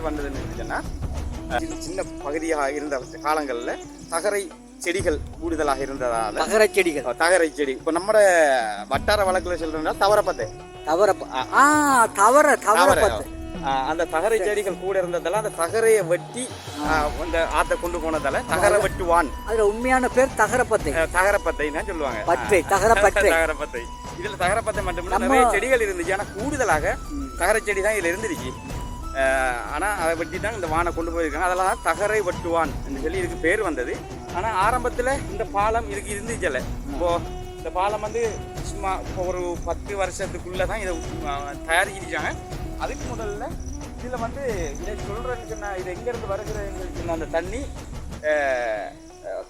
வந்ததுன்னு சொன்னால் சின்ன பகுதியாக இருந்த காலங்களில் தகரை செடிகள் கூடுதலாக இருந்ததால் தகரை செடி இப்போ நம்ம வட்டார வழக்கில் சொல்றோம்னா தவறப்பத்தை அந்த தகரை செடிகள் கூட இருந்ததால அந்த தகரையை வெட்டி அந்த ஆத்தை கொண்டு போனதால தகர வெட்டுவான். அதுல உண்மையான பேர் தகரப்பத்தைன்னு சொல்லுவாங்க. தகரப்பத்தை இதுல தகரப்பத்தை மட்டும் நிறைய செடிகள் இருந்துச்சு. ஆனா கூடுதலாக தகர செடி தான் இதுல இருந்துருச்சு. ஆனா அதை வெட்டி தான் இந்த வானை கொண்டு போயிருக்காங்க. அதெல்லாம் தகரை வெட்டுவான் என்று சொல்லி இதுக்கு பேர் வந்தது. ஆனா ஆரம்பத்துல இந்த பாலம் இதுக்கு இருந்துச்சல. இப்போ இந்த பாலம் வந்து சும்மா இப்போ ஒரு 10 வருஷத்துக்குள்ளதான் இதை தயாரிச்சிருக்காங்க. அதுக்கு முதல்ல இதில் வந்து இதை சொல்கிறேன்னு சொன்னால் இது எங்கேருந்து வருகிறதுன்னு சொன்ன அந்த தண்ணி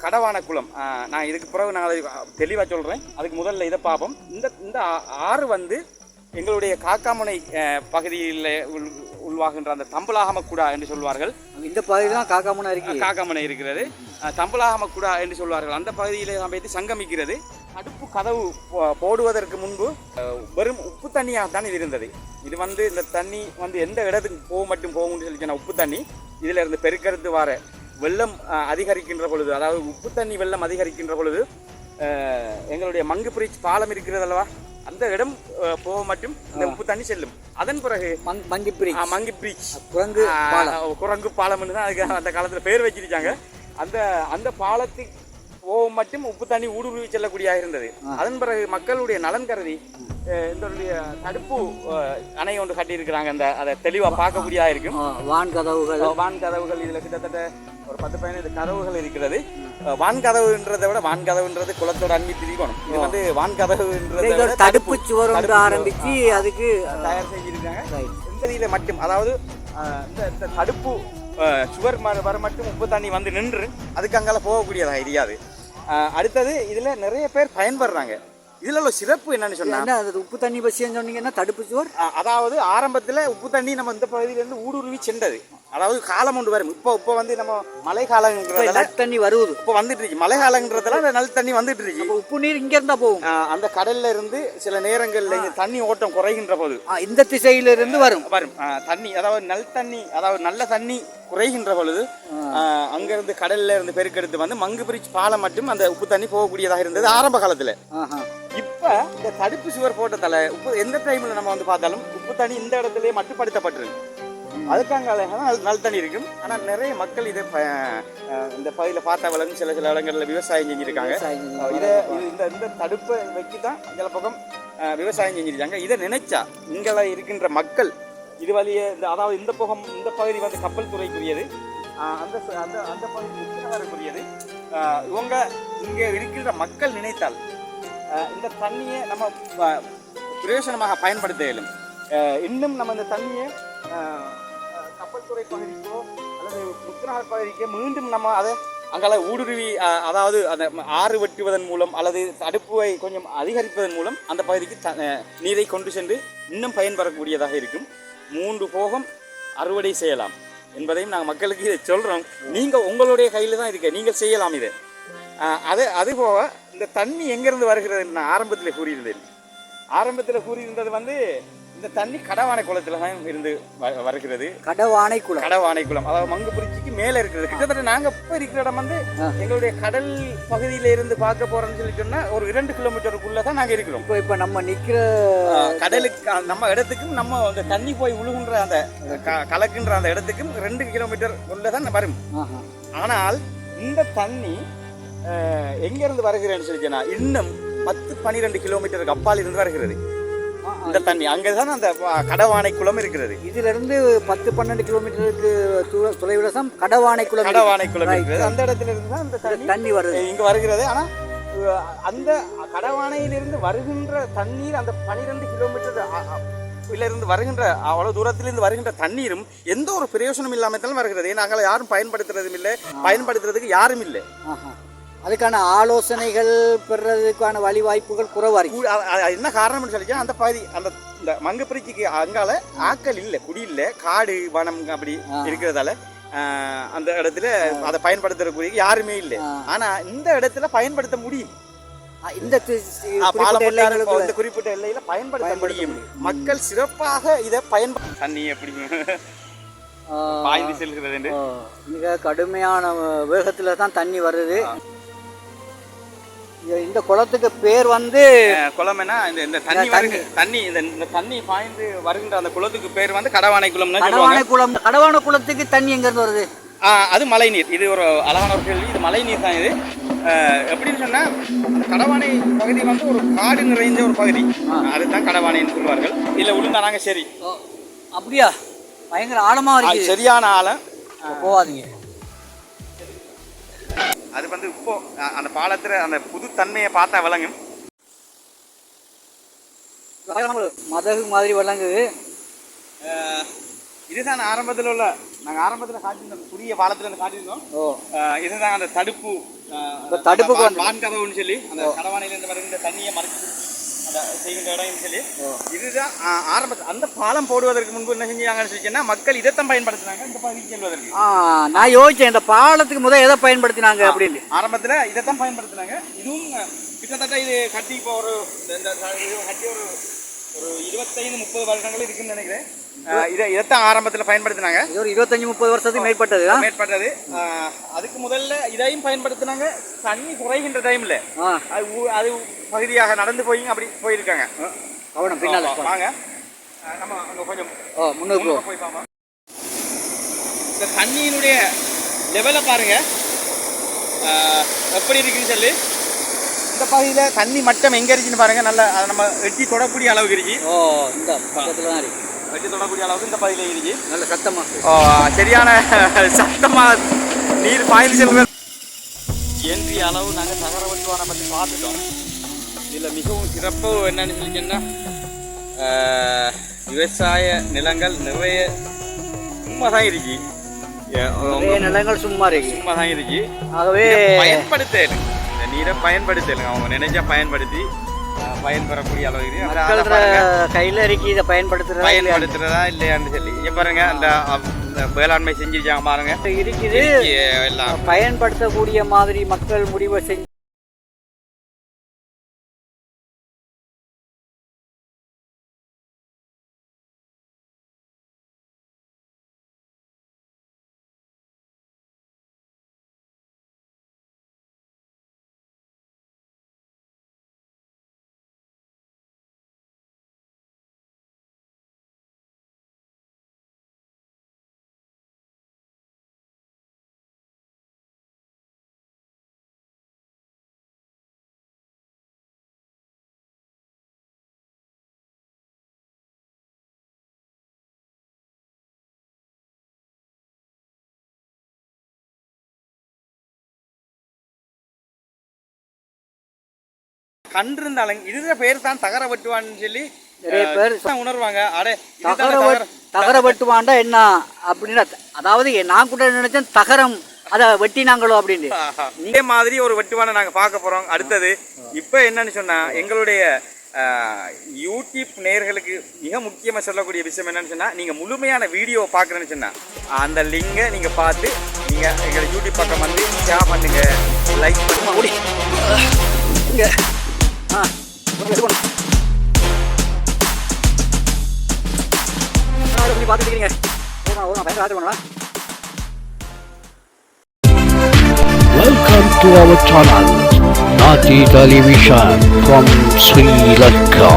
கடவான குளம். நான் இதுக்கு பிறகு நான் அதை தெளிவாக சொல்கிறேன். அதுக்கு முதல்ல இதை பார்ப்போம். இந்த ஆறு வந்து எங்களுடைய காக்காமனை பகுதியில் உள்வாகின்ற அந்த தம்பலாகமக்குடா என்று சொல்வார்கள். இந்த பகுதியில் தான் காக்காமனை இருக்கிறது. தம்பலாகமக்குடா என்று சொல்வார்கள். அந்த பகுதியில் அமைத்து சங்கமிக்கிறது. அடுப்பு கதவு போடுவதற்கு முன்பு வெறும் உப்பு தண்ணியாக தான் இது இருந்தது. இது வந்து இந்த தண்ணி வந்து எந்த இடத்துக்கு போகும்னு சொல்லி சொன்னால் உப்பு தண்ணி இதில் இருந்து பெருக்கெடுத்து வர வெள்ளம் அதிகரிக்கின்ற பொழுது, அதாவது உப்பு தண்ணி வெள்ளம் அதிகரிக்கின்ற பொழுது எங்களுடைய மங்கு பிரிட்ஜ் பாலம் இருக்கிறது அல்லவா, அந்த இடம் போக மட்டும் இந்த உப்பு தண்ணி செல்லும். அதன் பிறகு மங்கி பிரிட்ஜ் குரங்கு பாலம்னு தான் அதுக்கு அந்த காலத்தில் பேர் வச்சிருக்காங்க. அந்த பாலத்துக்கு போக மட்டும் உப்பு தண்ணி ஊடுருவி செல்லக்கூடியதாக இருந்தது. அதன் பிறகு மக்களுடைய நலன் கருதி இந்த தடுப்பு அணை ஒன்று கட்டியிருக்கிறாங்க. அதை தெளிவாக பார்க்கக்கூடியதாக இருக்கும். வான் கதவுகள் இதில் கிட்டத்தட்ட ஒரு 10-15 கதவுகள் இருக்கிறது. வான்கதவுன்றதை விட வான்கதவுன்றது குளத்தோட அன்பி திரிக்கணும். இது வந்து வான்கதவுன்றது தடுப்பு சுவர் ஆரம்பிச்சு அதுக்கு தயார் செஞ்சிருக்காங்க. இந்த இதில் மட்டும், அதாவது இந்த தடுப்பு சுவர் வர மட்டும் உப்பு தண்ணி வந்து நின்று அதுக்கு அங்கால போகக்கூடியதாக தெரியாது. அடுத்தது இதில் நிறைய பேர் பயன்படுறாங்க. இதில் உள்ள சிறப்பு என்னன்னு சொன்னா, உப்பு தண்ணி பசின்னு சொன்னீங்கன்னா தடுப்பு சுவர், அதாவது ஆரம்பத்தில் உப்பு தண்ணி நம்ம இந்த பகுதியிலேருந்து ஊடுருவி சென்றது. அதாவது காலம் ஒன்று வரும். இப்போ வந்து நம்ம மழை காலங்கிறதுல தண்ணி வருவது இப்போ வந்துட்டு இருக்கு. மழை காலங்கிறதுல அந்த நல்ல தண்ணி வந்துட்டு இருக்கு. உப்பு நீர் இங்க இருந்தா போகும். அந்த கடல்ல இருந்து சில நேரங்கள்ல தண்ணி ஓட்டம் குறைகின்ற போது இந்த திசையிலிருந்து வரும் தண்ணி, அதாவது நல்ல தண்ணி குறைகின்ற பொழுது அங்கிருந்து கடல்ல இருந்து பெருக்கெடுத்து வந்து மங்கு பிரிட்ஜ் பாலம் மட்டும் அந்த உப்பு தண்ணி போகக்கூடியதாக இருந்தது ஆரம்ப காலத்துல. இப்ப இந்த தடுப்பு சுவர் போட்டதால உப்பு எந்த டைம்ல நம்ம வந்து பார்த்தாலும் உப்பு தண்ணி இந்த இடத்துலயே மட்டுப்படுத்தப்பட்டிருக்கு. அதுக்காக நல்ல தண்ணி இருக்கும். ஆனால் நிறைய மக்கள் இதை இந்த பகுதியில் பார்த்த வளர்ந்து சில இடங்களில் விவசாயம் செஞ்சுருக்காங்க. இந்த தடுப்பை வச்சு தான் சில பக்கம் விவசாயம் செஞ்சுருக்காங்க. இதை நினைச்சா இங்கே இருக்கின்ற மக்கள் இது வழியே அதாவது இந்த பகுதி வந்து கப்பல் துறைக்குரியது, அந்த பகுதி முக்கியமானக்குரியது. இவங்க இங்கே இருக்கின்ற மக்கள் நினைத்தால் இந்த தண்ணியை நம்ம பிரயோஜனமாக பயன்படுத்த இயலும். இன்னும் நம்ம இந்த தண்ணியை கப்பல் துறை பகுதிக்கோ அல்லது முத்துநகர் பகுதிக்கோ மீண்டும் நம்ம அதை அங்கால ஊடுருவி, அதாவது அந்த ஆறு வெட்டுவதன் மூலம் அல்லது தடுப்பை கொஞ்சம் அதிகரிப்பதன் மூலம் அந்த பகுதிக்கு நீரை கொண்டு சென்று இன்னும் பயன்பெறக்கூடியதாக இருக்கும். 3 போகம் அறுவடை செய்யலாம் என்பதையும் நாங்கள் மக்களுக்கு இதை சொல்கிறோம். நீங்கள் உங்களுடைய கையில் தான் இருக்க, நீங்கள் செய்யலாம் இதை. அதுபோக இந்த தண்ணி எங்கேருந்து வருகிறது நான் ஆரம்பத்தில் கூறியிருந்தது வந்து இந்த தண்ணி கடவானை குளத்துல தான் இருந்து வருகிறது. கடவானை குளம் அதாவது மங்கு பிரிட்ஜுக்கு மேல இருக்கிறது. கிட்டத்தட்ட நாங்க இப்ப இருக்கிற இடம் வந்து எங்களுடைய கடல் பகுதியில இருந்து பார்க்க போறோம்னு சொல்லி சொன்னா ஒரு 2 கிலோமீட்டருக்குள்ளதான் நாங்க இருக்கிறோம். இப்ப நம்ம நிக்கிற கடலுக்கு நம்ம இடத்துக்கும் நம்ம அந்த தண்ணி போய் உழுகுன்ற அந்த கலக்குன்ற அந்த இடத்துக்கும் 2 கிலோமீட்டர் உள்ளதான் வரும். ஆனால் இந்த தண்ணி எங்க இருந்து வருகிறேன்னு சொல்லி சொன்னா இன்னும் 10-12 கிலோமீட்டருக்கு அப்பால் இருந்து வருகிறது. இந்த தண்ணி அங்கதான் அந்த கடவானை குளம் இருக்கிறது. இதுல இருந்து 10-12 கிலோமீட்டருக்கு தொலைவில் தான் கடவானை குளம் இருக்கிறது. அந்த இடத்துல இருந்து தான் அந்த தண்ணி வருது, இங்க வருகிறது. ஆனா அந்த கடவானையிலிருந்து வருகின்ற தண்ணீர் அந்த 12 கிலோமீட்டர் இருந்து வருகின்ற அவ்வளவு தூரத்திலிருந்து வருகின்ற தண்ணீரும் எந்த ஒரு பிரயோஜனம் இல்லாமல் தான் வருகிறது. நாங்கள் யாரும் பயன்படுத்துறதும் இல்லை, பயன்படுத்துறதுக்கு யாரும் இல்லை. அதுக்கான ஆலோசனைகள் பெறதுக்கான வழி வாய்ப்புகள் குறைவா இருக்கு. என்ன காரணம்னு சொல்லிச்சா அந்த பகுதி இந்த மங்கு பிரிட்ஜுக்கு அங்கால ஆக்கள் இல்லை, குடி இல்லை, காடு வனம் அப்படி இருக்கிறதால அந்த இடத்துல அதை பயன்படுத்துறதுக்குரிய யாருமே இல்லை. ஆனா இந்த இடத்துல பயன்படுத்த முடியும். இந்த குறிப்பிட்ட எல்லையில பயன்படுத்த முடியும். மக்கள் சிறப்பாக இதை தண்ணி எப்படி பாய்ந்து செல்கிறது என்று. மிக கடுமையான வேகத்தில் தான் தண்ணி வருது. இந்த குளத்துக்கு பேர் வந்து குளம் என்ன இந்த தண்ணி இந்த தண்ணி பாய்ந்து வருகின்ற அந்த குளத்துக்கு பேர் வந்து கடவானை குளம். கடவானை குளத்துக்கு தண்ணி எங்கேருந்து வருது? அது மழை நீர். இது ஒரு அழகான ஒரு கேள்வி. இது மழை நீர் தான். இது எப்படின்னு சொன்னால் கடவானை பகுதி வந்து ஒரு காடு நிறைஞ்ச ஒரு பகுதி. அதுதான் கடவானைன்னு சொல்லுவார்கள். இதில் விழுந்தானாங்க. சரி, அப்படியா? பயங்கர ஆழமாக இருக்கு. சரியான ஆழம். போகாதீங்க. அது வந்து இப்போ அந்த பாலத்தில் அந்த புது தன்மையை பார்த்தா விளங்கும். மதகு மாதிரி விளங்குது. இதுதான் ஆரம்பத்தில் உள்ள நாங்கள் ஆரம்பத்தில் காட்டியிருந்தோம். புதிய பாலத்தில் இருந்து காட்டியிருந்தோம். இதுதான் அந்த தடுப்புக்கு வான்கதவுன்னு சொல்லி அந்த கடவானையிலேருந்து வருகின்ற தண்ணியை மறைச்சு அந்த செய்கின்ற இடம்னு சொல்லி இதுதான் ஆரம்பத்தில். அந்த பாலம் போடுவதற்கு முன்பு என்ன செஞ்சாங்கன்னு சொல்லிச்சுன்னா மக்கள் இதைத்தான் பயன்படுத்தினாங்க இந்த பகுதிக்கு செல்வதற்கு. நான் யோசிச்சேன் இந்த பாலத்துக்கு முதல் எதை பயன்படுத்தினாங்க அப்படின்னு. ஆரம்பத்தில் இதைத்தான் பயன்படுத்தினாங்க. இதுவும் கிட்டத்தட்ட இது கட்டி இப்போ ஒரு கட்டி ஒரு 25-30 வருடங்கள் இருக்குன்னு நினைக்கிறேன். இதைத்தான் ஆரம்பத்தில் பயன்படுத்தினாங்க. ஒரு 25-30 வருஷத்துக்கு மேற்பட்டது. அதுக்கு முதல்ல இதையும் பயன்படுத்தினாங்க. தண்ணி குறைகின்ற டைம்ல அது பகுதியாக நடந்து போய் அப்படி போயிருக்காங்க. கவனம் பின்னால வாங்க, நம்ம அங்கே கொஞ்சம் முன்னூறு போய் பார்ப்போம். இந்த தண்ணியினுடைய லெவலை பாருங்க எப்படி இருக்குன்னு சொல்லி. இந்த பகுதியில் தண்ணி மட்டம் எங்கே இருக்குன்னு பாருங்க. நல்லா அதை நம்ம எட்டி தொடக்கூடிய அளவுக்கு இருக்கு. இந்த பக்கத்தில் தான் இருக்கு. வெட்டி தொடக்கூடிய அளவுக்கு இந்த பகுதியில் இருக்கு. நல்ல சத்தமா சரியான சத்தமா நீர் பாய்ந்து செல்வது. இயன்றிய அளவு நாங்கள் தகரவட்டுவானை பற்றி பார்த்துட்டோம். இதில் மிகவும் சிறப்பு என்னன்னு சொல்லிங்கன்னா விவசாய நிலங்கள் நிறைய சும்மா தான் இருக்கு. நிலங்கள் சும்மா தான் இருக்கு. ஆகவே பயன்படுத்தலும் இந்த நீரை பயன்படுத்தலும் அவங்க நினைச்சா பயன்படுத்தி பயன்பெறக்கூடிய அளவுக்கு கையில் இருக்கு. இதை பயன்படுத்துறதா இல்லையான்னு சொல்லி இங்கே பாருங்க. அந்த வேளாண்மை செஞ்சிருக்காங்க பாருங்க. இருக்குது எல்லாம் பயன்படுத்தக்கூடிய மாதிரி மக்கள் முடிவை செஞ்சு கண்டிருந்தாலும் இதுல பேர் தான் தகர வெட்டுவான்னு சொல்லி நிறைய பேர் உணர்வாங்க. தகர வெட்டுவான்டா என்ன அப்படின்னு. அதாவது நான் கூட நினைச்சேன் தகரம் அதை வெட்டினாங்களோ அப்படின்னு. இதே மாதிரி ஒரு வெட்டுவானை நாங்க பார்க்க போறோம் அடுத்தது. இப்ப என்னன்னு சொன்னா எங்களுடைய யூடியூப் நேயர்களுக்கு மிக முக்கியமாக சொல்லக்கூடிய விஷயம் என்னன்னு சொன்னா, நீங்க முழுமையான வீடியோ பார்க்கணும்னு சொன்னா அந்த லிங்கை நீங்க பார்த்து நீங்க எங்களை யூடியூப் பக்கம் வந்து ஷேர் பண்ணுங்க, லைக் பண்ணுங்க. பார்த்துக்கிறீங்க. Welcome to our channel, Nati Television from Sri Lanka.